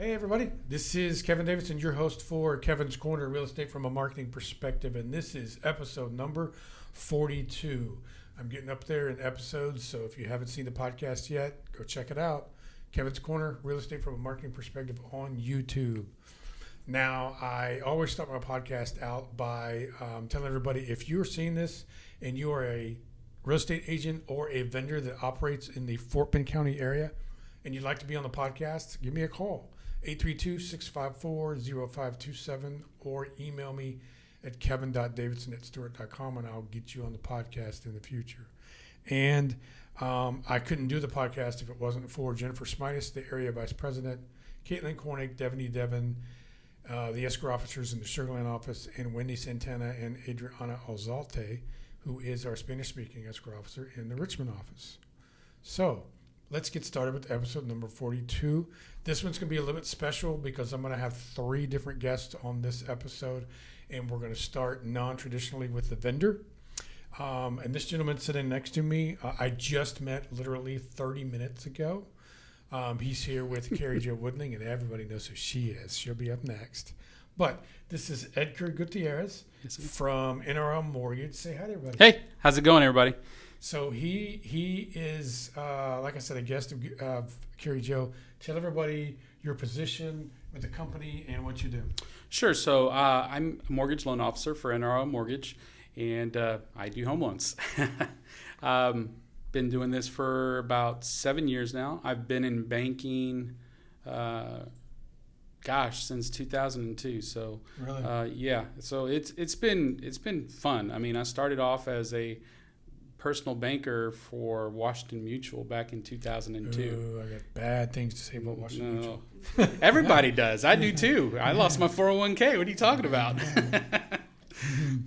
Hey everybody, this is Kevin Davidson, your host for Kevin's Corner, Real Estate from a Marketing Perspective, and this is episode number 42. I'm getting up there in episodes, so if you haven't seen the podcast yet, go check it out. Kevin's Corner, Real Estate from a Marketing Perspective on YouTube. Now, I always start my podcast out by telling everybody, if you're seeing this and you are a real estate agent or a vendor that operates in the Fort Bend County area and you'd like to be on the podcast, give me a call, 832-654-0527, or email me at kevin.davidson@stewart.com, and I'll get you on the podcast in the future. And I couldn't do the podcast if it wasn't for Jennifer Smitis, the area vice president, Caitlin Cornick, Devaney Devon, the escrow officers in the Sugar Land office, and Wendy Santana and Adriana Alzate, who is our Spanish-speaking escrow officer in the Richmond office. So let's get started with episode number 42. This one's going to be a little bit special because I'm going to have 3 different guests on this episode, and we're going to start non-traditionally with the vendor. And this gentleman sitting next to me, I just met literally 30 minutes ago. He's here with Kari-Joe Woodling, and everybody knows who she is. She'll be up next. But this is Edgar Gutierrez from NRL Mortgage. Say hi to everybody. Hey, how's it going, everybody? So he is, like I said, a guest of Kari-Joe. Tell everybody your position with the company and what you do. Sure. So I'm a mortgage loan officer for NRL Mortgage, and I do home loans. Been doing this for about 7 years now. I've been in banking, since 2002. So really, yeah. So it's been fun. I mean, I started off as a personal banker for Washington Mutual back in 2002. Ooh, I got bad things to say about Washington Mutual. Everybody does. I do too. I lost my 401k. What are you talking about?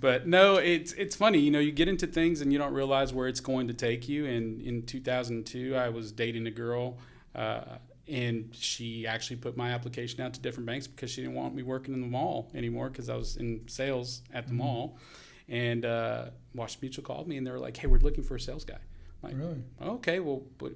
But no, it's funny. You know, you get into things and you don't realize where it's going to take you. And in 2002, I was dating a girl, and she actually put my application out to different banks because she didn't want me working in the mall anymore because I was in sales at the mall. And Washington Mutual called me, and they were like, "Hey, we're looking for a sales guy." I'm like, really? Okay, well, but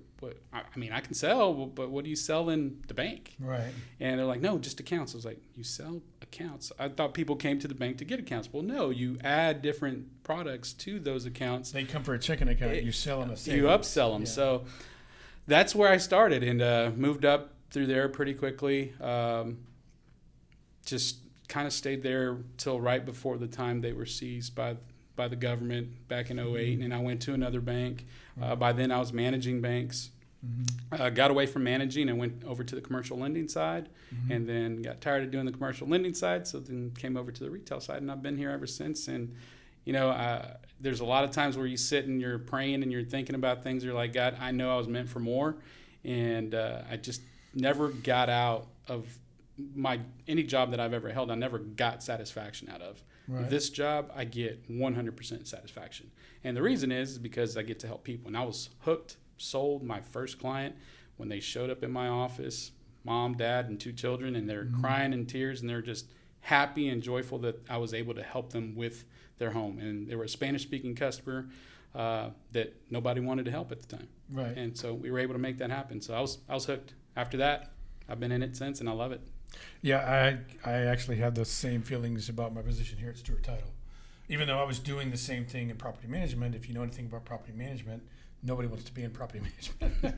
I mean, I can sell, but what do you sell in the bank? Right. And they're like, "No, just accounts." I was like, "You sell accounts?" I thought people came to the bank to get accounts. Well, no, you add different products to those accounts. They come for a checking account. You sell them a savings. You upsell them. Yeah. So that's where I started and moved up through there pretty quickly. Just kind of stayed there till right before the time they were seized by the government back in 2008, and I went to another bank. By then I was managing banks. Got away from managing and went over to the commercial lending side, and then got tired of doing the commercial lending side, so then came over to the retail side, and I've been here ever since. And you know, there's a lot of times where you sit and you're praying and you're thinking about things. You're like, God, I know I was meant for more, and I just never got out of any job that I've ever held. I never got satisfaction out of. Right. This job, I get 100% satisfaction. And the reason is because I get to help people. And I was hooked, sold my first client when they showed up in my office, mom, dad, and 2 children, and they're crying in tears, and they're just happy and joyful that I was able to help them with their home. And they were a Spanish-speaking customer that nobody wanted to help at the time. Right. And so we were able to make that happen. So I was hooked. After that, I've been in it since, and I love it. Yeah, I actually had the same feelings about my position here at Stewart Title. Even though I was doing the same thing in property management, if you know anything about property management, nobody wants to be in property management.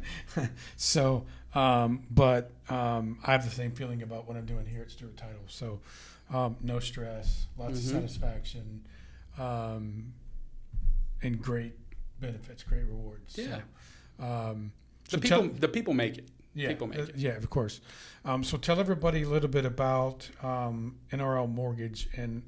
So, but I have the same feeling about what I'm doing here at Stewart Title. So, no stress, lots of satisfaction, and great benefits, great rewards. Yeah. So, the people make it. Yeah, People make it. Yeah, of course. So tell everybody a little bit about NRL Mortgage and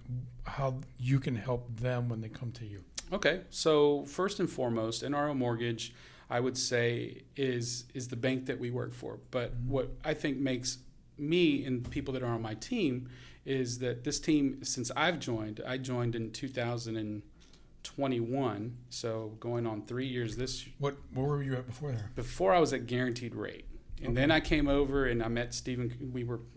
how you can help them when they come to you. Okay, so first and foremost, NRL Mortgage, I would say, is the bank that we work for. But what I think makes me and people that are on my team is that this team, since I joined in 2021, so going on 3 years this year. Where were you at before there? Before I was at Guaranteed Rate. And then I came over and I met Stephen.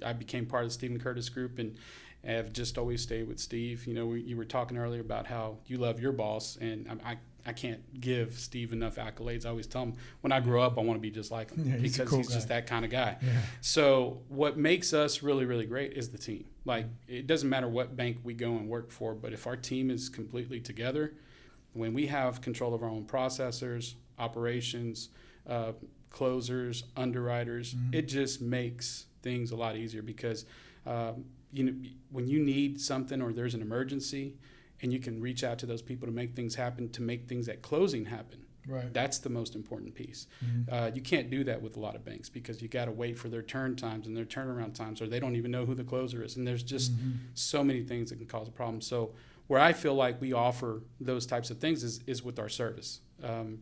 I became part of the Stephen Curtis group, and I've just always stayed with Steve. You know, you were talking earlier about how you love your boss, and I can't give Steve enough accolades. I always tell him when I grow up, I want to be just like him because cool he's guy. just that kind of guy. Yeah. So what makes us really, really great is the team. Like, it doesn't matter what bank we go and work for, but if our team is completely together, when we have control of our own processors, operations, closers, underwriters, it just makes things a lot easier because when you need something or there's an emergency and you can reach out to those people to make things happen, to make things at closing happen. Right. That's the most important piece. You can't do that with a lot of banks because you got to wait for their turn times and their turnaround times, or they don't even know who the closer is. And there's just so many things that can cause a problem. So where I feel like we offer those types of things is with our service.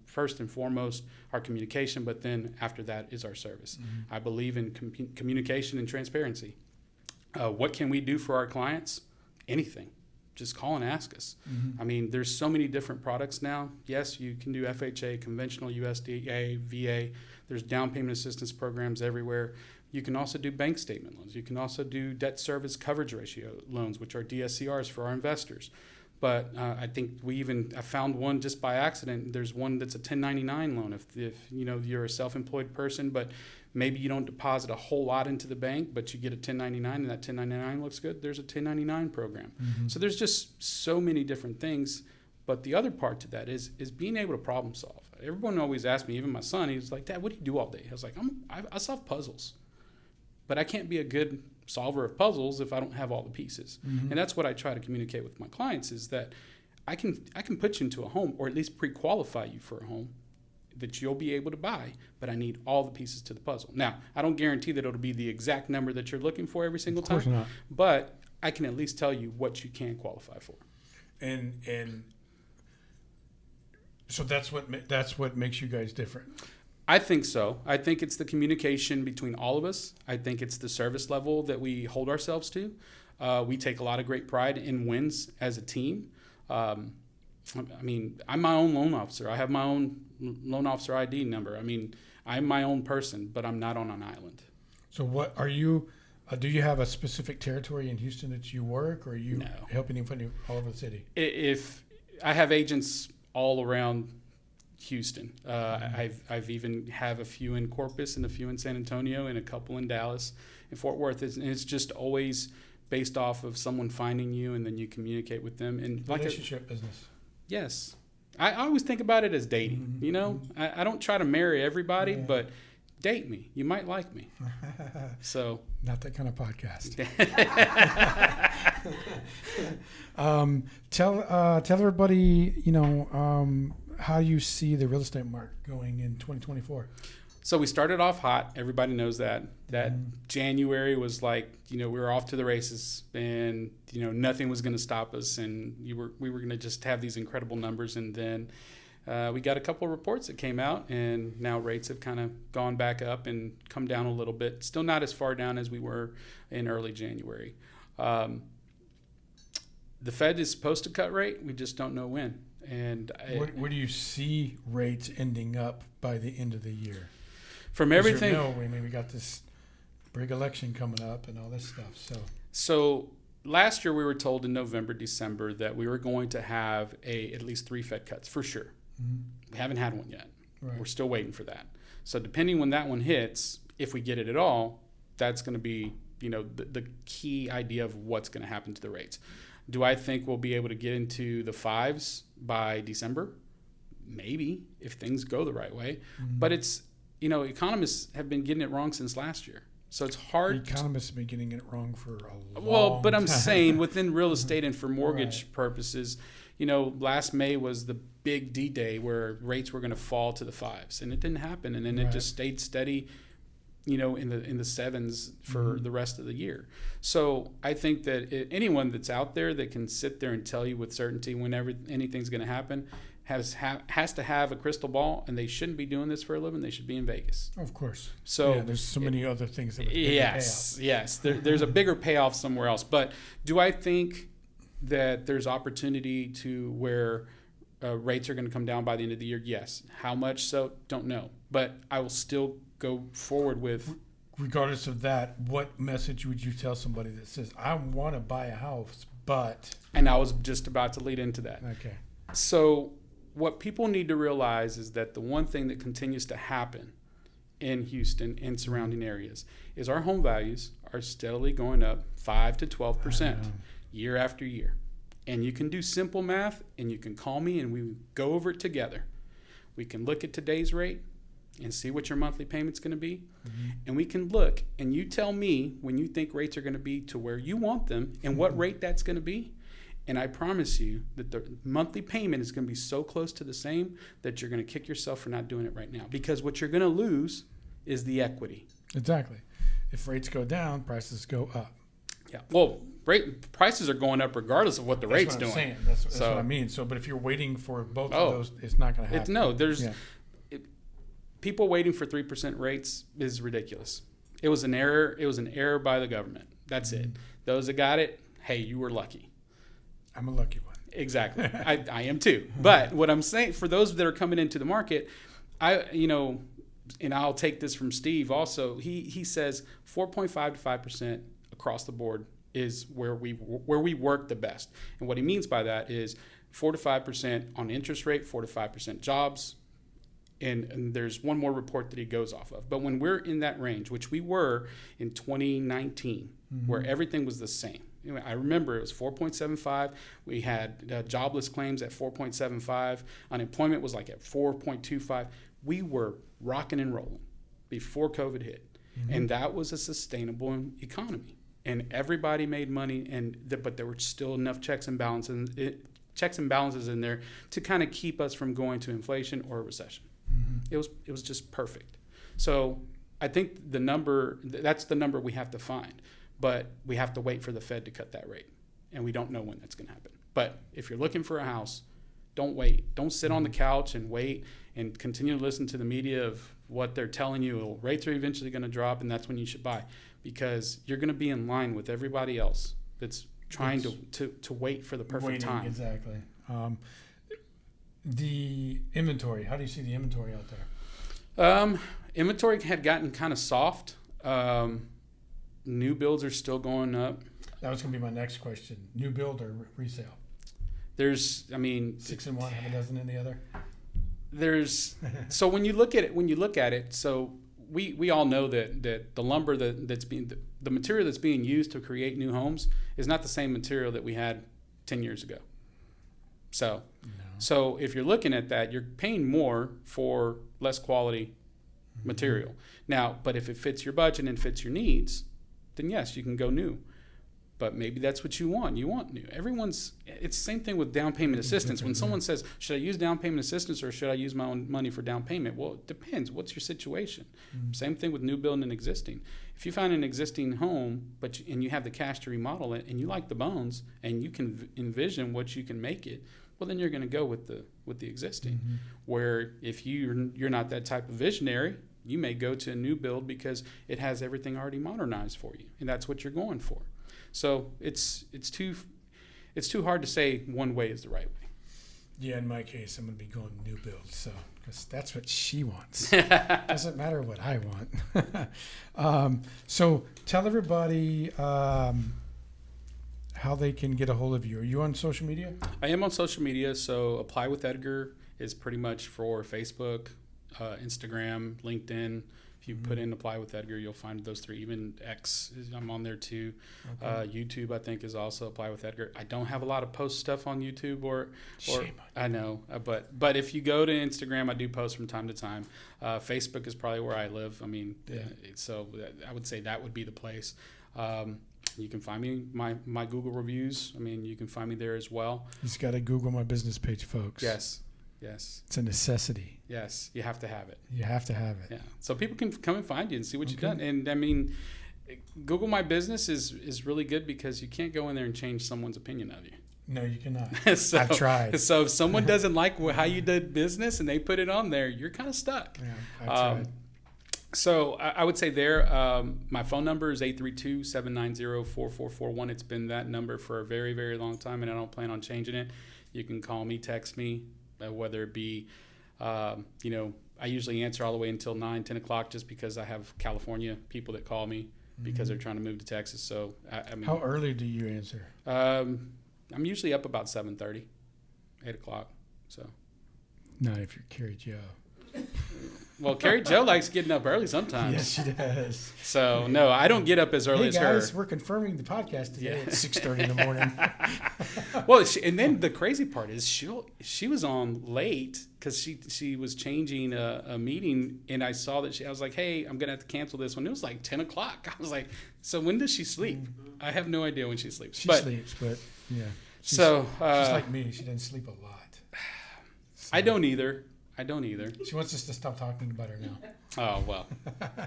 First and foremost, our communication, but then after that is our service. I believe in communication and transparency. What can we do for our clients? Anything. Just call and ask us. I mean, there's so many different products now. Yes, you can do FHA, conventional USDA, VA. There's down payment assistance programs everywhere. You can also do bank statement loans. You can also do debt service coverage ratio loans, which are DSCRs for our investors. But I think I found one just by accident. There's one that's a 1099 loan. If you're a self-employed person, but maybe you don't deposit a whole lot into the bank, but you get a 1099 and that 1099 looks good, there's a 1099 program. So there's just so many different things. But the other part to that is being able to problem solve. Everyone always asks me, even my son, he's like, "Dad, what do you do all day?" I was like, I solve puzzles. But I can't be a good solver of puzzles if I don't have all the pieces. And that's what I try to communicate with my clients is that I can put you into a home, or at least pre-qualify you for a home that you'll be able to buy, but I need all the pieces to the puzzle. Now, I don't guarantee that it'll be the exact number that you're looking for every single time. Of course not. But I can at least tell you what you can qualify for. And so that's what makes you guys different. I think so. I think it's the communication between all of us. I think it's the service level that we hold ourselves to. We take a lot of great pride in wins as a team. I mean, I'm my own loan officer. I have my own loan officer ID number. I mean, I'm my own person, but I'm not on an island. So what are you, do you have a specific territory in Houston that you work, or are you helping anybody all over the city? If I have agents all around Houston. I've even have a few in Corpus and a few in San Antonio and a couple in Dallas and Fort Worth. It's just always based off of someone finding you, and then you communicate with them. And Relationship business. Yes. I always think about it as dating. You know, I don't try to marry everybody, but date me. You might like me. So not that kind of podcast. Tell everybody, how you see the real estate market going in 2024. So we started off hot. Everybody knows that. January was like, we were off to the races, and nothing was going to stop us, and we were going to just have these incredible numbers. And then we got a couple of reports that came out, and now rates have kind of gone back up and come down a little bit. Still not as far down as we were in early January. The Fed is supposed to cut rate. We just don't know when. And where do you see rates ending up by the end of the year? From everything, we got this big election coming up and all this stuff. So last year we were told in November, December that we were going to have at least 3 Fed cuts for sure. We haven't had one yet. Right. We're still waiting for that. So depending when that one hits, if we get it at all, that's going to be the key idea of what's going to happen to the rates. Do I think we'll be able to get into the 5s by December? Maybe, if things go the right way. But it's economists have been getting it wrong since last year. So it's hard. Economists have been getting it wrong for a long Well, but I'm time. saying within real estate and for mortgage purposes, last May was the big D-Day where rates were going to fall to the 5s, and it didn't happen. And then it just stayed steady, in the 7s for the rest of the year. So I think that anyone that's out there that can sit there and tell you with certainty whenever anything's going to happen has to have a crystal ball, and they shouldn't be doing this for a living. They should be in Vegas. Of course. So there's so many other things that would yes. There's a bigger payoff somewhere else. But do I think that there's opportunity to where rates are going to come down by the end of the year? Yes. How much so? Don't know. But I will still go forward with. Regardless of that, what message would you tell somebody that says, I want to buy a house, but. And I was just about to lead into that. Okay. So what people need to realize is that the one thing that continues to happen in Houston and surrounding areas is our home values are steadily going up 5 to 12% year after year. And you can do simple math, and you can call me and we go over it together. We can look at today's rate and see what your monthly payment's going to be. And we can look, and you tell me when you think rates are going to be to where you want them and what rate that's going to be. And I promise you that the monthly payment is going to be so close to the same that you're going to kick yourself for not doing it right now. Because what you're going to lose is the equity. Exactly. If rates go down, prices go up. Yeah. Well, prices are going up regardless of what the rate's doing. Saying. That's what I mean. So, but if you're waiting for both of those, it's not going to happen. People waiting for 3% rates is ridiculous. It was an error. It was an error by the government. That's it. Those that got it, hey, you were lucky. I'm a lucky one. Exactly. I am too. But what I'm saying, for those that are coming into the market, and I'll take this from Steve also, he says 4.5 to 5% across the board is where we work the best. And what he means by that is 4 to 5% on interest rate, 4 to 5% jobs, and there's one more report that he goes off of. But when we're in that range, which we were in 2019, where everything was the same. I remember it was 4.75. We had jobless claims at 4.75. Unemployment was like at 4.25. We were rocking and rolling before COVID hit. And that was a sustainable economy. And everybody made money, but there were still enough checks and balances in there to kind of keep us from going to inflation or a recession. It was just perfect. So I think that's the number we have to find. But we have to wait for the Fed to cut that rate. And we don't know when that's going to happen. But if you're looking for a house, don't wait. Don't sit on the couch and wait and continue to listen to the media of what they're telling you. Well, rates are eventually going to drop, and that's when you should buy. Because you're going to be in line with everybody else that's trying to wait for the perfect time. Exactly. The inventory, how do you see the inventory out there? Inventory had gotten kind of soft. New builds are still going up. That was going to be my next question. New build or resale? 6 in one, half a dozen in the other. So when you look at it, so we all know that the lumber the material that's being used to create new homes is not the same material that we had 10 years ago. So if you're looking at that, you're paying more for less quality material. Now, but if it fits your budget and fits your needs, then yes, you can go new. But maybe that's what you want. You want new. It's the same thing with down payment assistance. When someone says, should I use down payment assistance or should I use my own money for down payment? Well, it depends. What's your situation? Same thing with new building and existing. If you find an existing home and you have the cash to remodel it and you like the bones and you can envision what you can make it, well, then you're going to go with the existing. Where if you're not that type of visionary, you may go to a new build because it has everything already modernized for you, and that's what you're going for. So it's too hard to say one way is the right way. Yeah, in my case, I'm going to be going new build, so because that's what she wants. Doesn't matter what I want. So tell everybody how they can get a hold of you. Are you on social media? I am on social media. So Apply with Edgar is pretty much for Facebook, Instagram, LinkedIn. If you put in Apply with Edgar, you'll find those three. Even X, I'm on there too. Okay. YouTube, I think, is also Apply with Edgar. I don't have a lot of post stuff on YouTube or I know, but if you go to Instagram, I do post from time to time. Facebook is probably where I live. So I would say that would be the place. You can find me, my Google reviews. You can find me there as well. You just got to Google my business page, folks. Yes. It's a necessity. Yes, you have to have it. You have to have it. Yeah. So people can come and find you and see what you've done. And Google My Business is really good because you can't go in there and change someone's opinion of you. No, you cannot. I've tried. So if someone doesn't like how you did business and they put it on there, you're kind of stuck. Yeah, I've tried. So I would say there, my phone number is 832-790-4441. It's been that number for a very, very long time, and I don't plan on changing it. You can call me, text me, whether it be, I usually answer all the way until 9, 10 o'clock just because I have California people that call me because they're trying to move to Texas. So, how early do you answer? I'm usually up about 7:30, 8 o'clock. So. Not if you're Kari-Joe. Well, Kari-Joe likes getting up early sometimes. Yes, she does. So, no, I don't get up as early Hey as guys, her. we're confirming the podcast today Yeah. at 6:30 in the morning. Well, and then the crazy part is she was on late because she was changing a meeting, and I saw that I was like, hey, I'm gonna have to cancel this one. It was like 10 o'clock. I was like, so when does she sleep? I have no idea when she sleeps. She sleeps, but yeah. She's like me. She doesn't sleep a lot. So. I don't either. She wants us to stop talking about her now. Oh, well,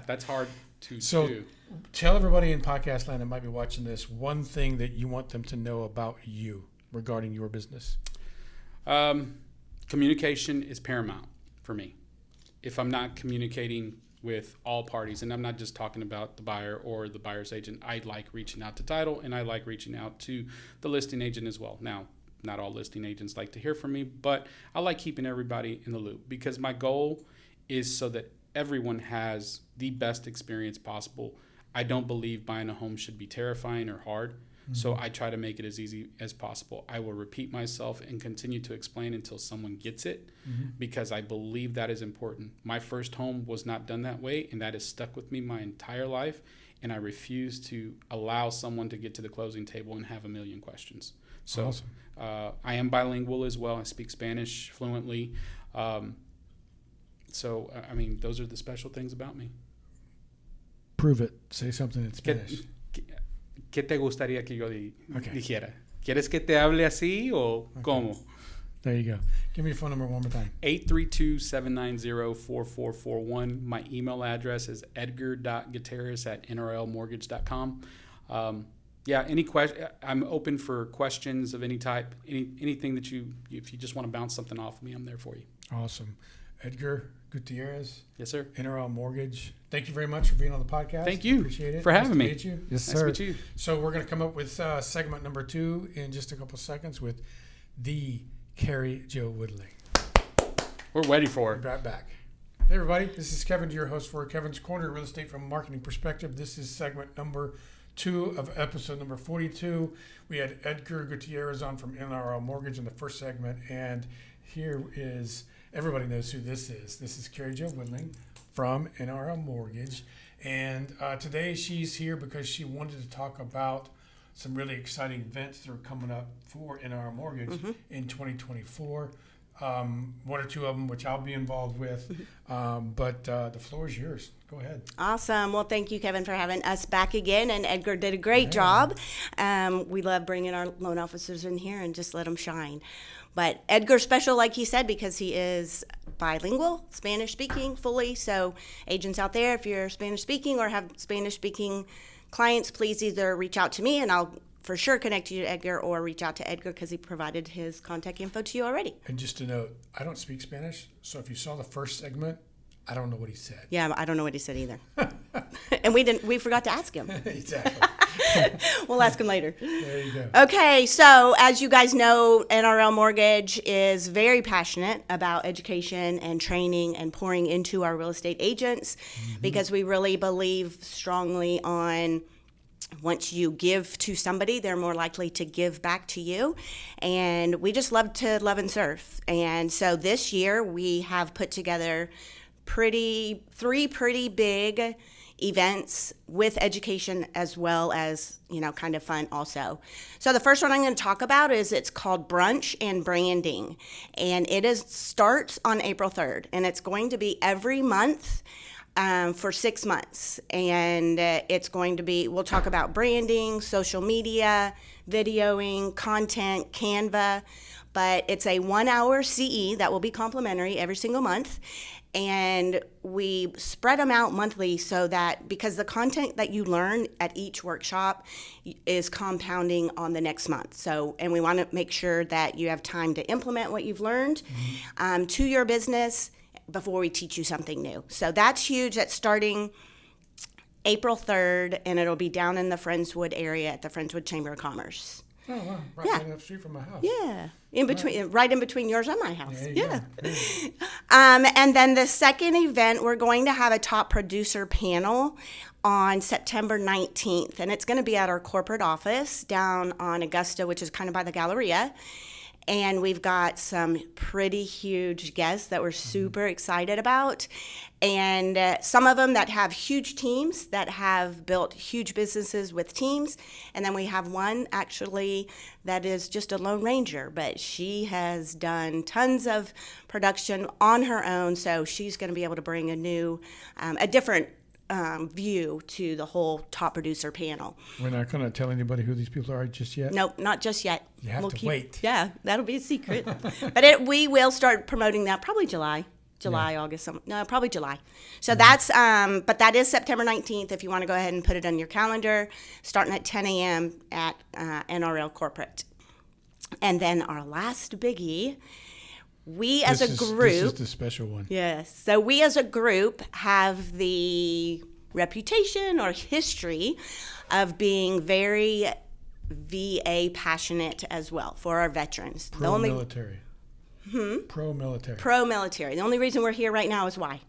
that's hard to So do. tell everybody in podcast land that might be watching this one thing that you want them to know about you regarding your business. Communication is paramount for me. If I'm not communicating with all parties, and I'm not just talking about the buyer or the buyer's agent, I like reaching out to title, and I like reaching out to the listing agent as well. Now, not all listing agents like to hear from me, but I like keeping everybody in the loop because my goal is so that everyone has the best experience possible. I don't believe buying a home should be terrifying or hard, so I try to make it as easy as possible. I will repeat myself and continue to explain until someone gets it because I believe that is important. My first home was not done that way, and that has stuck with me my entire life, and I refuse to allow someone to get to the closing table and have a million questions. So Awesome. I am bilingual as well. I speak Spanish fluently. So, I mean, those are the special things about me. Prove it. Say something in Spanish. ¿Qué te gustaría que yo Okay. dijera? ¿Quieres que te hable así o cómo? There you go. Give me your phone number one more time. 832-790-4441. My email address is edgar.gutierrez@nrlmortgage.com. Yeah, any question? I'm open for questions of any type. Anything that if you just want to bounce something off of me, I'm there for you. Awesome. Edgar Gutierrez, Yes, sir. NRL Mortgage. Thank you very much for being on the podcast. Thank you. Appreciate it. For having me. Nice to meet you. Yes, Nice sir. to meet you. So we're going to come up with segment number 2 in just a couple seconds with the Kari-Joe Woodling. We're ready for Be it. right back. Hey everybody, this is Kevin, your host for Kevin's Corner, Real Estate from a Marketing Perspective. This is segment number 2 of episode number 42. We had Edgar Gutierrez on from NRL Mortgage in the first segment, and here is, everybody knows who this is. This is Kari-Joe Woodling from NRL Mortgage, and today she's here because she wanted to talk about some really exciting events that are coming up for NRL Mortgage in 2024. One or two of them, which I'll be involved with, but the floor is yours. Go ahead. Awesome. Well, thank you, Kevin, for having us back again. And Edgar did a great job. We love bringing our loan officers in here and just let them shine. But Edgar's special, like he said, because he is bilingual, Spanish speaking fully. So agents out there, if you're Spanish speaking or have Spanish speaking clients, please either reach out to me and I'll for sure connect you to Edgar, or reach out to Edgar because he provided his contact info to you already. And just to note, I don't speak Spanish, so if you saw the first segment, I don't know what he said. Yeah, I don't know what he said either. And we forgot to ask him. Exactly. We'll ask him later. There you go. Okay, so as you guys know, NRL Mortgage is very passionate about education and training and pouring into our real estate agents because we really believe strongly on once you give to somebody, they're more likely to give back to you. And we just love to love and serve. And so this year we have put together three pretty big events with education as well as, kind of fun also. So the first one I'm going to talk about it's called Brunch and Branding. And starts on April 3rd. And it's going to be every month for 6 months. And it's going to be, we'll talk about branding, social media, videoing, content, Canva. But it's a 1-hour CE that will be complimentary every single month. And we spread them out monthly so that, because the content that you learn at each workshop is compounding on the next month. So, and we want to make sure that you have time to implement what you've learned to your business before we teach you something new. So that's huge. That's starting April 3rd, and it'll be down in the Friendswood area at the Friendswood Chamber of Commerce. Oh, wow. Right Yeah. down the street from my house. Yeah, right in between yours and my house. There you Yeah. go. And then the second event, we're going to have a top producer panel on September 19th, and it's going to be at our corporate office down on Augusta, which is kind of by the Galleria. And we've got some pretty huge guests that we're super excited about. And some of them that have huge teams, that have built huge businesses with teams. And then we have one actually that is just a lone ranger, but she has done tons of production on her own. So she's going to be able to bring a different view to the whole top producer panel. We're not going to tell anybody who these people are just yet? Nope, not just yet. You have to wait. Yeah, that'll be a secret. But we will start promoting that probably July, August, probably July. So that's, but that is September 19th if you want to go ahead and put it on your calendar, starting at 10 a.m. at NRL Corporate. And then our last biggie, we as a group. This is the special one. Yes. So we as a group have the reputation or history of being very VA passionate as well for our veterans. Pro-military. Pro-military. Pro-military. The only reason we're here right now is why?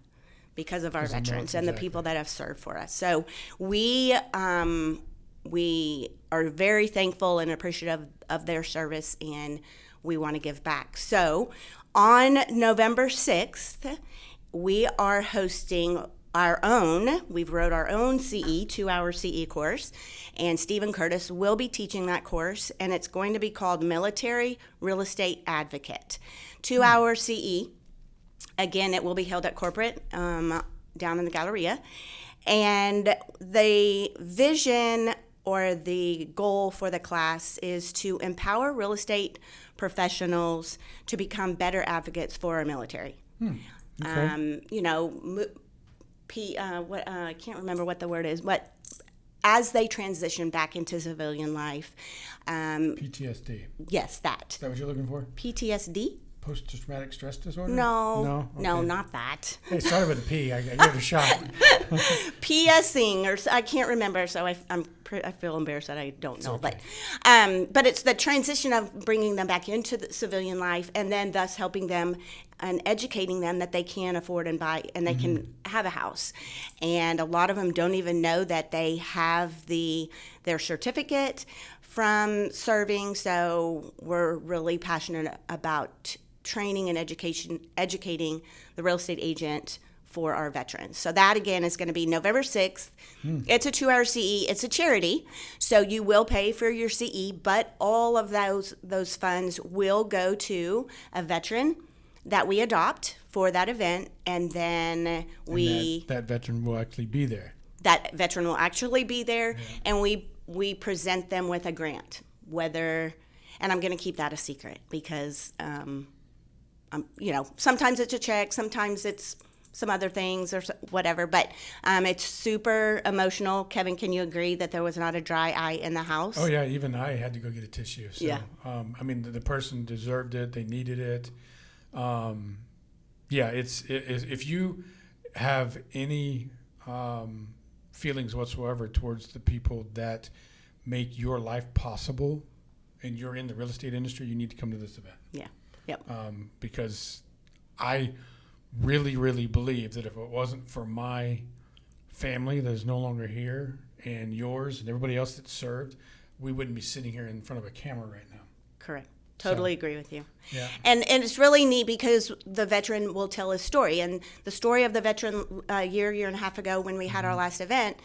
Because of our veterans and the exactly. people that have served for us. So we are very thankful and appreciative of their service, and we want to give back. So on November 6th, we are hosting we've wrote our own CE, 2-hour CE course, and Stephen Curtis will be teaching that course, and it's going to be called Military Real Estate Advocate. 2-hour CE. Again, it will be held at corporate down in the Galleria. And the vision or the goal for the class is to empower real estate professionals to become better advocates for our military. Okay. I can't remember what the word is, but as they transition back into civilian life. PTSD. Yes, that. Is that what you're looking for? PTSD? Post-traumatic stress disorder? No, Okay. no, not that. Hey, it started with a P. I gave it a shot. PSing, or I can't remember, so I feel embarrassed that I don't know. Okay. But it's the transition of bringing them back into the civilian life, and then thus helping them and educating them that they can afford and buy, and they can have a house. And a lot of them don't even know that they have their certificate from serving. So we're really passionate about training and educating the real estate agent for our veterans. So that, again, is going to be November 6th. It's a 2-hour CE. It's a charity, so you will pay for your CE, but all of those funds will go to a veteran that we adopt for that event, and then that veteran will actually be there. That veteran will actually be there, and we present them with a grant, and I'm going to keep that a secret because, sometimes it's a check, sometimes it's some other things or whatever, but it's super emotional. Kevin, can you agree that there was not a dry eye in the house? Oh, yeah, even I had to go get a tissue. So, yeah. The person deserved it. They needed it. If you have any feelings whatsoever towards the people that make your life possible and you're in the real estate industry, you need to come to this event. Yeah. Yep. Because I really, really believe that if it wasn't for my family that is no longer here and yours and everybody else that served, we wouldn't be sitting here in front of a camera right now. Correct. Totally agree with you. Yeah. And it's really neat because the veteran will tell his story. And the story of the veteran a year and a half ago when we had our last event,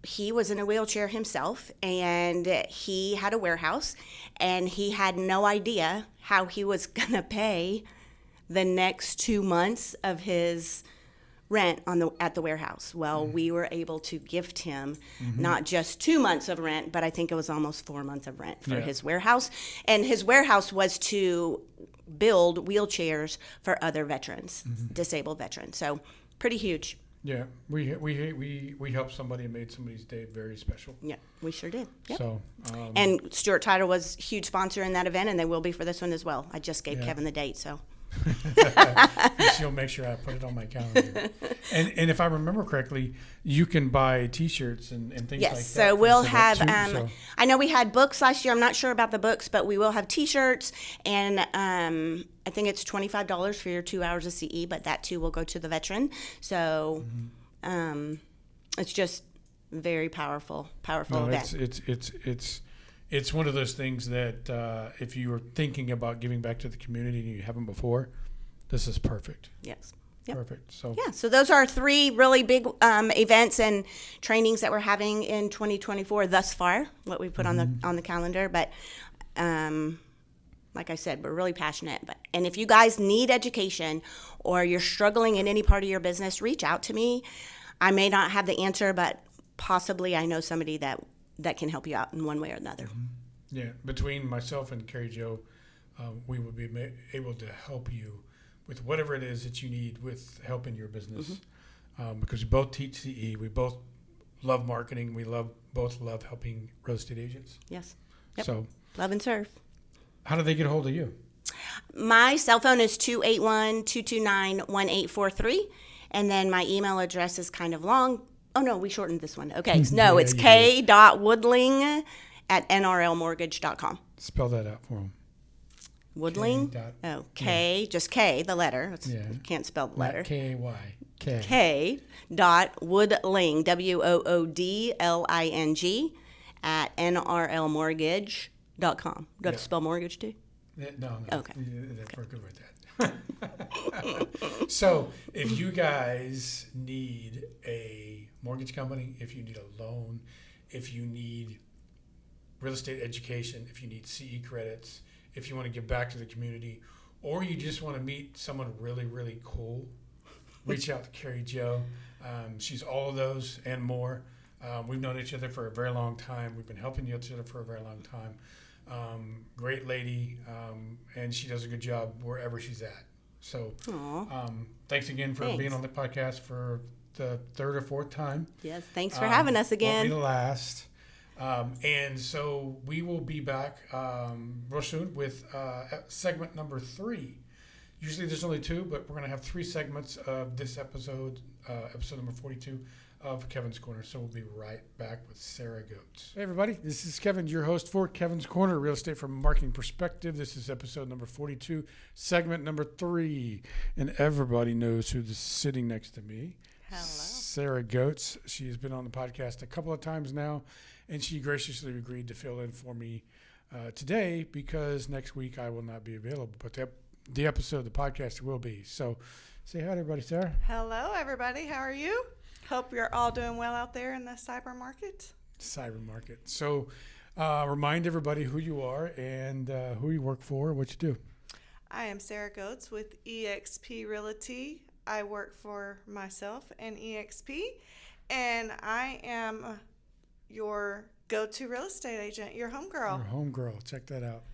he was in a wheelchair himself, and he had a warehouse, and he had no idea how he was going to pay the next 2 months of his rent at the warehouse. Well, we were able to gift him not just 2 months of rent, but I think it was almost 4 months of rent for his warehouse. And his warehouse was to build wheelchairs for other veterans, disabled veterans. So pretty huge. Yeah, we helped somebody and made somebody's day very special. Yeah, we sure did. Yep. So, and Stuart Title was a huge sponsor in that event, and they will be for this one as well. I just gave Kevin the date, so. She'll make sure I put it on my calendar. And if I remember correctly, you can buy T-shirts and things like that. Yes, so we'll have, too, I know we had books last year. I'm not sure about the books, but we will have T-shirts, and I think it's $25 for your 2 hours of CE, but that too will go to the veteran. So it's just very powerful no, event. it's one of those things that if you were thinking about giving back to the community and you haven't before, this is perfect. Yes. Yep. Perfect. So Yeah, so those are 3 really big events and trainings that we're having in 2024 thus far, what we put on the calendar. But like I said, we're really passionate. And if you guys need education or you're struggling in any part of your business, reach out to me. I may not have the answer, but possibly I know somebody that can help you out in one way or another. yeah, between myself and Kari-Joe, we will be able to help you with whatever it is that you need with help in your business. Because we both teach CE, we both love marketing, we both love helping real estate agents. Yes. Yep. So Love and serve. how do they get a hold of you? My cell phone is 281-229-1843. And then my email address is kind of long. Oh, no, we shortened this one. Okay. No, Yeah, it's you k.woodling@nrlmortgage.com. Spell that out for them. Woodling? Just K, the letter. Yeah. You can't spell the letter. K-A-Y. K. K.woodling, WOODLING, at nrlmortgage.com. Do I have to spell mortgage too? No. Okay. That's we're good with that. So if you guys need a mortgage company, if you need a loan, if you need real estate education, if you need CE credits, if you want to give back to the community, or you just want to meet someone really, really cool, reach out to Kari-Joe. She's all of those and more. We've known each other for a very long time. We've been helping each other for a very long time. Great lady, and she does a good job wherever she's at. So thanks again for being on the podcast for the 3rd or 4th time. Yes, thanks for having us again. Won't be the last. And so we will be back real soon with segment number 3. Usually there's only 2, but we're going to have 3 segments of this episode, episode number 42 of Kevin's Corner. So we'll be right back with Sara Goetz. Hey everybody, this is Kevin, your host for Kevin's Corner, real estate from a marketing perspective. This is episode number 42, segment number 3. And everybody knows who's sitting next to me. Hello. Sara Goetz. She has been on the podcast a couple of times now, and she graciously agreed to fill in for me today because next week I will not be available. But the episode, the podcast will be. So say hi to everybody, Sara. Hello, everybody. How are you? Hope you're all doing well out there in the cyber market. Cyber market. So remind everybody who you are and who you work for, what you do. I am Sara Goetz with eXp Realty. I work for myself and eXp, and I am your go-to real estate agent, your homegirl. Your homegirl. Check that out.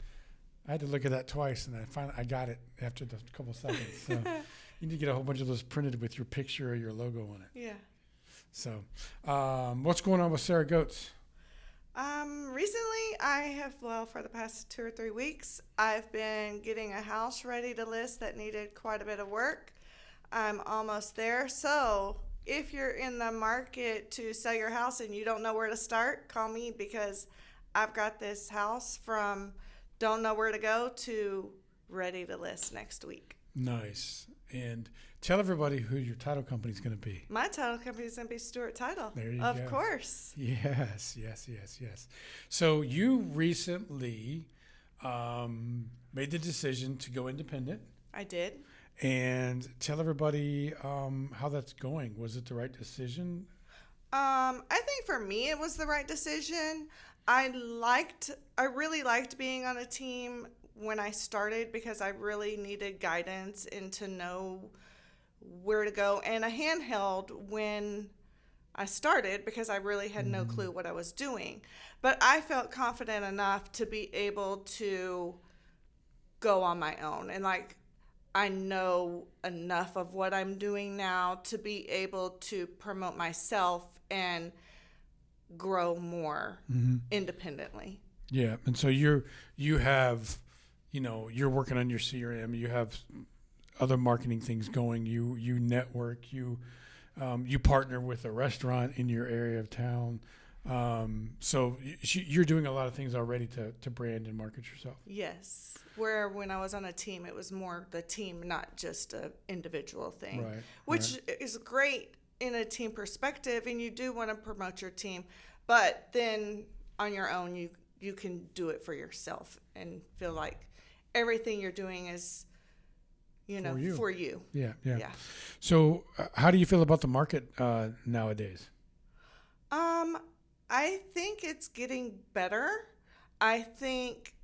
I had to look at that twice, and I got it after the couple seconds. So you need to get a whole bunch of those printed with your picture or your logo on it. Yeah. So what's going on with Sara Goetz? Recently, for the past 2 or 3 weeks, I've been getting a house ready to list that needed quite a bit of work. I'm almost there. So if you're in the market to sell your house and you don't know where to start, call me because I've got this house from don't know where to go to ready to list next week. Nice. And tell everybody who your title company is going to be. My title company is going to be Stewart Title. There you of go. Of course. Yes. So you recently made the decision to go independent. I did. And tell everybody how that's going. Was it the right decision? I think for me it was the right decision. I really liked being on a team when I started because I really needed guidance and to know where to go, and a handheld when I started because I really had no clue what I was doing. But I felt confident enough to be able to go on my own, and I know enough of what I'm doing now to be able to promote myself and grow more independently. Yeah, and so you have, you're working on your CRM. You have other marketing things going. You network. You partner with a restaurant in your area of town. So you're doing a lot of things already to brand and market yourself. Yes. Where when I was on a team, it was more the team, not just an individual thing, right, which is great in a team perspective, and you do want to promote your team. But then on your own, you can do it for yourself and feel like everything you're doing is, for you. Yeah. Yeah. So how do you feel about the market nowadays? I think it's getting better. I think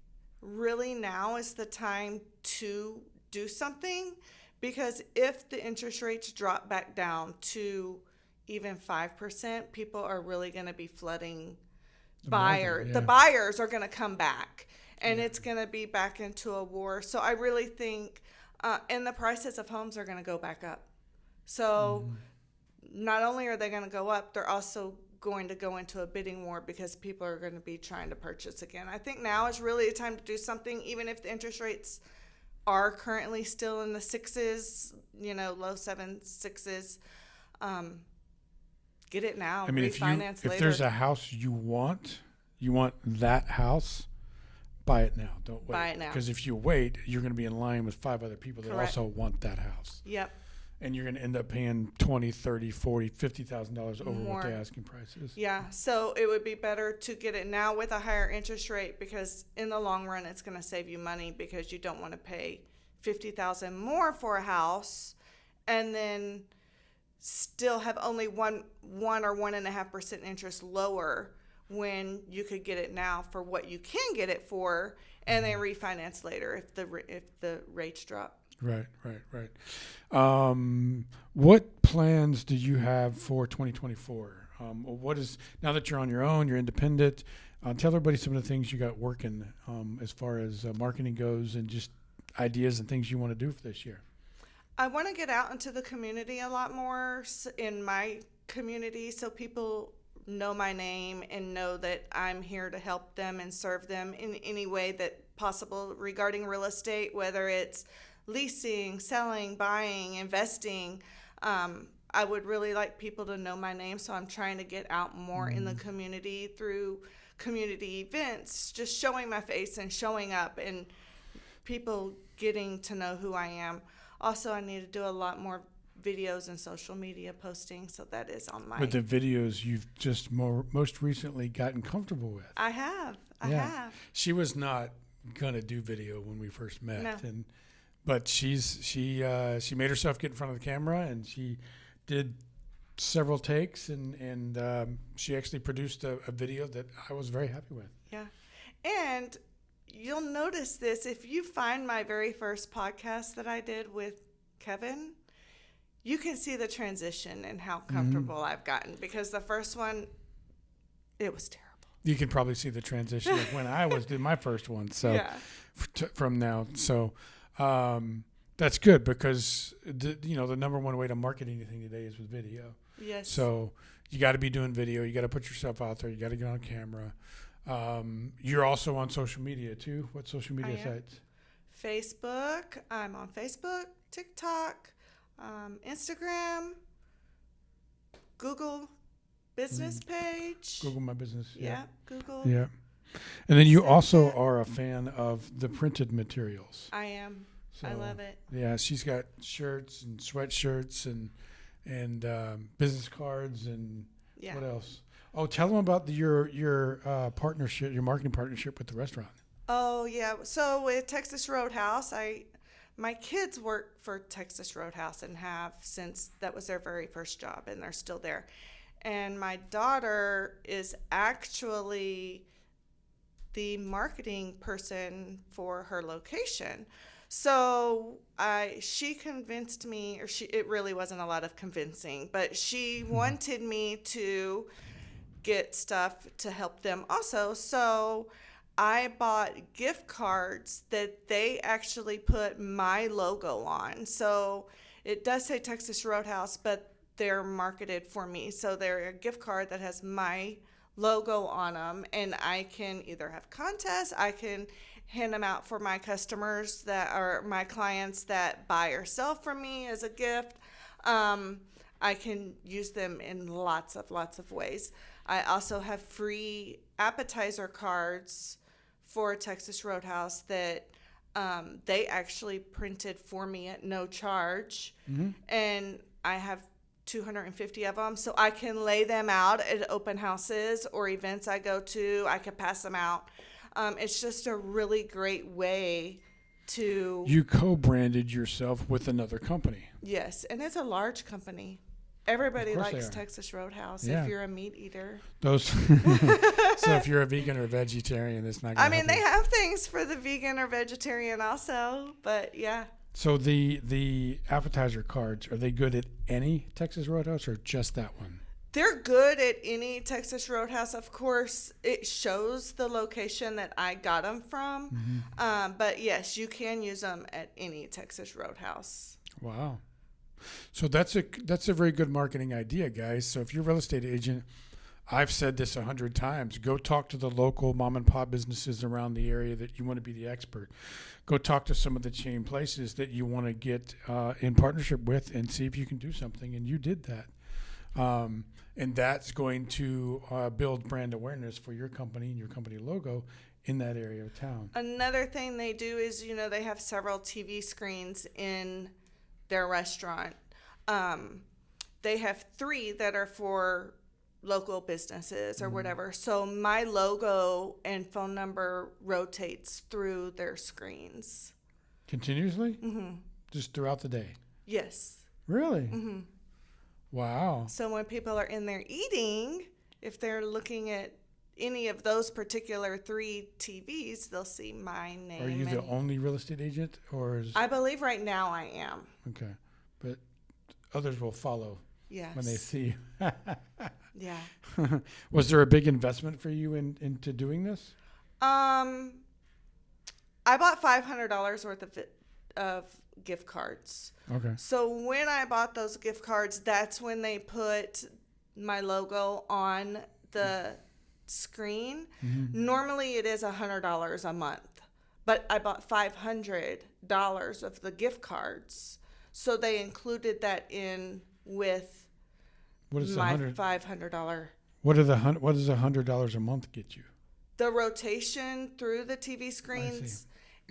really now is the time to do something, because if the interest rates drop back down to even 5%, people are really going to be flooding buyers. Yeah. The buyers are going to come back, and it's going to be back into a war. So I really think, and the prices of homes are going to go back up. So not only are they going to go up, they're also going to go into a bidding war because people are going to be trying to purchase again. I think now is really a time to do something, even if the interest rates are currently still in the sixes, low 7s, 6s. Get it now. I mean, refinance later. if there's a house you want that house, buy it now. Don't wait. Buy it now. Because if you wait, you're going to be in line with 5 other people that Correct. also want that house. Yep. And you're going to end up paying $20,000, $30,000, $40,000, $50,000 over More. what the asking price is. Yeah, so it would be better to get it now with a higher interest rate, because in the long run it's going to save you money, because you don't want to pay $50,000 more for a house and then still have only one or 1.5% interest lower when you could get it now for what you can get it for, and then refinance later if the rates drop. Right. What plans do you have for 2024? What is, now that you're on your own, you're independent, tell everybody some of the things you got working as far as marketing goes, and just ideas and things you want to do for this year. I want to get out into the community a lot more in my community, so people know my name and know that I'm here to help them and serve them in any way that possible regarding real estate, whether it's leasing, selling, buying, investing. I would really like people to know my name, so I'm trying to get out more in the community through community events, just showing my face and showing up and people getting to know who I am. Also, I need to do a lot more videos and social media posting, so that is on my... With the videos you've just most recently gotten comfortable with. I have. I have. She was not going to do video when we first met. No. But she made herself get in front of the camera, and she did several takes, and she actually produced a video that I was very happy with. Yeah. And you'll notice this if you find my very first podcast that I did with Kevin, you can see the transition and how comfortable I've gotten, because the first one, it was terrible. You can probably see the transition of when I did my first one. So Yeah. From now. So that's good, because the number one way to market anything today is with video. Yes. So you got to be doing video. You got to put yourself out there. You got to get on camera. You're also on social media too. What social media sites? Facebook. I'm on Facebook, TikTok, Instagram, Google business page. Google My Business. Yeah, Google. Yeah. And then you Snapchat. also are a fan of the printed materials. I am. So, I love it. Yeah, she's got shirts and sweatshirts and business cards and Yeah. what else? Oh, tell them about your partnership, your marketing partnership with the restaurant. Oh yeah. So with Texas Roadhouse, my kids work for Texas Roadhouse and have since that was their very first job, and they're still there. And my daughter is actually the marketing person for her location. So she convinced me, or it really wasn't a lot of convincing, but she wanted me to get stuff to help them also. So I bought gift cards that they actually put my logo on. So it does say Texas Roadhouse, but they're marketed for me. So they're a gift card that has my logo on them, and I can either have contests, I can hand them out for my customers that are my clients that buy or sell from me as a gift. I can use them in lots of ways. I also have free appetizer cards for Texas Roadhouse that they actually printed for me at no charge. And I have 250 of them, so I can lay them out at open houses or events I go to. I can pass them out. It's just a really great way to... You co-branded yourself with another company. Yes, and it's a large company. Everybody Of course likes they are. Texas Roadhouse Yeah. if you're a meat eater. Those. So if you're a vegan or vegetarian, it's not. I Gonna mean, help they you. have things for the vegan or vegetarian also, but yeah. So the appetizer cards, are they good at any Texas Roadhouse or just that one? They're good at any Texas Roadhouse. Of course, it shows the location that I got them from. But yes, you can use them at any Texas Roadhouse. Wow. So that's a very good marketing idea, guys. So if you're a real estate agent, I've said this 100 times, go talk to the local mom and pop businesses around the area that you want to be the expert. Go talk to some of the chain places that you want to get in partnership with and see if you can do something. And you did that. And that's going to build brand awareness for your company and your company logo in that area of town. Another thing they do is, they have several TV screens in their restaurant. They have 3 that are for local businesses or whatever. So my logo and phone number rotates through their screens. Continuously? Just throughout the day? Yes. Really? Wow. So when people are in there eating, if they're looking at any of those particular 3 TVs, they'll see my name. Are you the only real estate agent, or is... I believe right now I am. Okay. But others will follow Yes. when they see you. Yeah. Was there a big investment for you into doing this? I bought $500 worth of gift cards. Okay. So when I bought those gift cards, that's when they put my logo on the screen. Normally it is $100 a month, but I bought $500 of the gift cards. So they included that in with What is my $500. What does $100 a month get you? The rotation through the TV screens,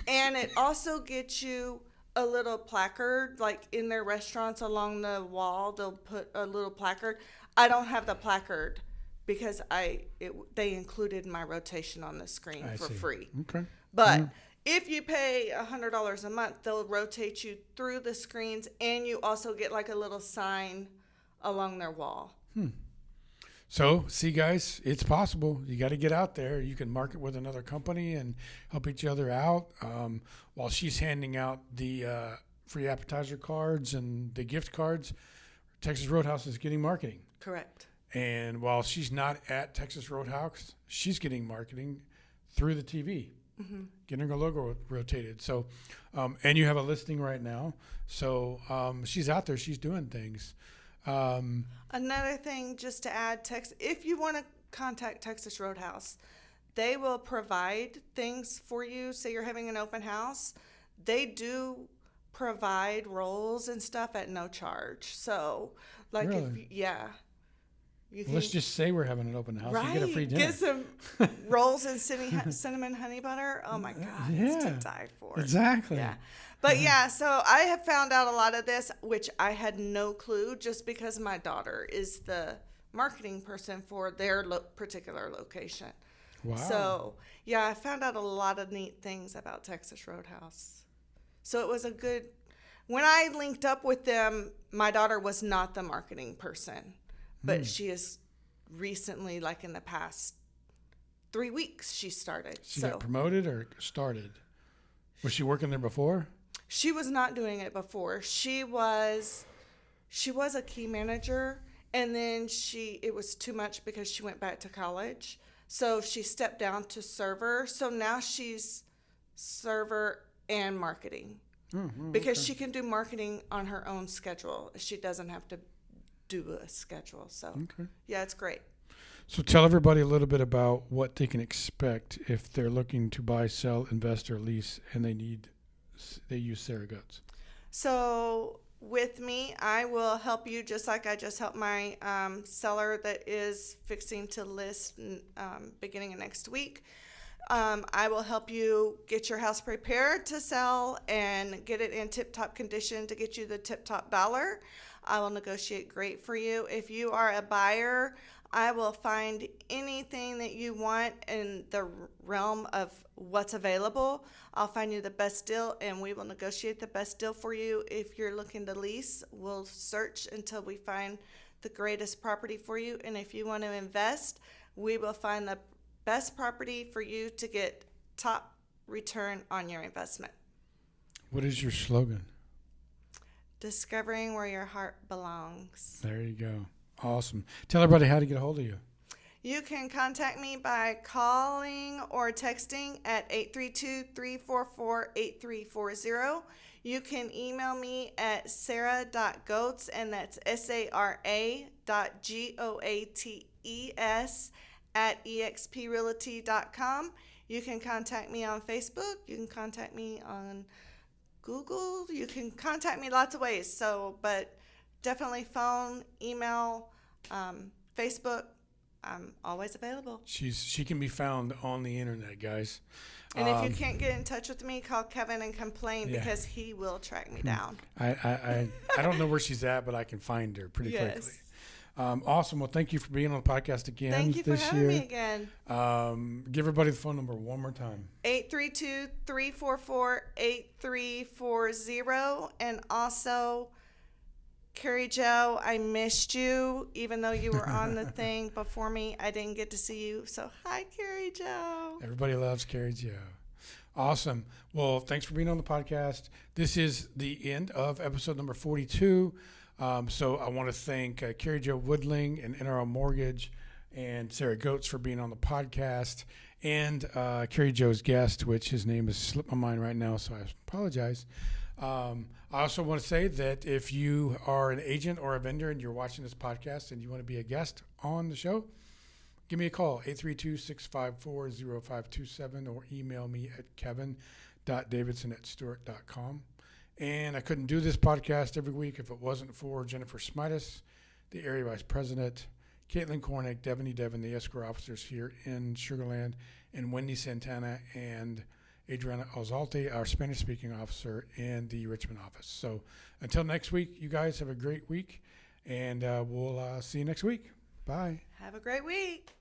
and it also gets you a little placard, like in their restaurants along the wall. They'll put a little placard. I don't have the placard because they included my rotation on the screen for free. Okay. But if you pay $100 a month, they'll rotate you through the screens, and you also get like a little sign along their wall. So, see, guys, it's possible. You got to get out there. You can market with another company and help each other out. While she's handing out the free appetizer cards and the gift cards, Texas Roadhouse is getting marketing. Correct. And while she's not at Texas Roadhouse, she's getting marketing through the TV, getting her logo rotated. So, and you have a listing right now. So she's out there. She's doing things. Another thing, just to add, if you want to contact Texas Roadhouse, they will provide things for you. Say you're having an open house, they do provide rolls and stuff at no charge. So, like, Really? you can, Let's just say we're having an open house. right, You get a free dinner. get some rolls and cinnamon honey butter. Oh my God, it's to die for. Exactly. Yeah. But yeah, so I have found out a lot of this, which I had no clue, just because my daughter is the marketing person for their particular location. Wow. So yeah, I found out a lot of neat things about Texas Roadhouse. So it was a good, when I linked up with them, my daughter was not the marketing person, but she is recently, like in the past 3 weeks, she started. She got promoted or started? Was she working there before? She was not doing it before. She was a key manager, and then it was too much because she went back to college. So she stepped down to server. So now she's server and marketing because she can do marketing on her own schedule. She doesn't have to do a schedule. So yeah, it's great. So tell everybody a little bit about what they can expect if they're looking to buy, sell, invest, or lease, and they use Sara Guts. So with me, I will help you just like I just helped my seller that is fixing to list beginning of next week. I will help you get your house prepared to sell and get it in tip-top condition to get you the tip-top dollar. I will negotiate great for you. If you are a buyer, I will find anything that you want in the realm of what's available. I'll find you the best deal, and we will negotiate the best deal for you. If you're looking to lease, we'll search until we find the greatest property for you. And if you want to invest, we will find the best property for you to get top return on your investment. What is your slogan? Discovering where your heart belongs. There you go. Awesome. Tell everybody how to get a hold of you. You can contact me by calling or texting at 832-344-8340. You can email me at sarah.goats, and that's SARA.GOATES @exprealty.com. You can contact me on Facebook. You can contact me on Google. You can contact me lots of ways. But definitely phone, email, Facebook. I'm always available. She can be found on the internet, guys. And if you can't get in touch with me, call Kevin and complain, Yeah. because he will track me down. I don't know where she's at, but I can find her pretty quickly. Awesome. Well, thank you for being on the podcast again. Thank you for this having year. me again. Give everybody the phone number one more time. 832-344-8340. And also, Kari-Joe, I missed you. Even though you were on the thing before me, I didn't get to see you. So, hi, Kari-Joe. Everybody loves Kari-Joe. Awesome. Well, thanks for being on the podcast. This is the end of episode number 42. So I want to thank Kari-Joe Woodling and NRL Mortgage and Sarah Goetz for being on the podcast, and Kari-Joe's guest, which his name has slipped my mind right now, so I apologize. I also want to say that if you are an agent or a vendor and you're watching this podcast and you want to be a guest on the show, give me a call, 832-654-0527, or email me at kevin.davidson@stewart.com. And I couldn't do this podcast every week if it wasn't for Jennifer Smitas, the area vice president, Caitlin Kornick, Devin Devin, the escrow officers here in Sugar Land, and Wendy Santana and Adriana Alzalde, our Spanish-speaking officer in the Richmond office. So until next week, you guys have a great week, and we'll see you next week. Bye. Have a great week.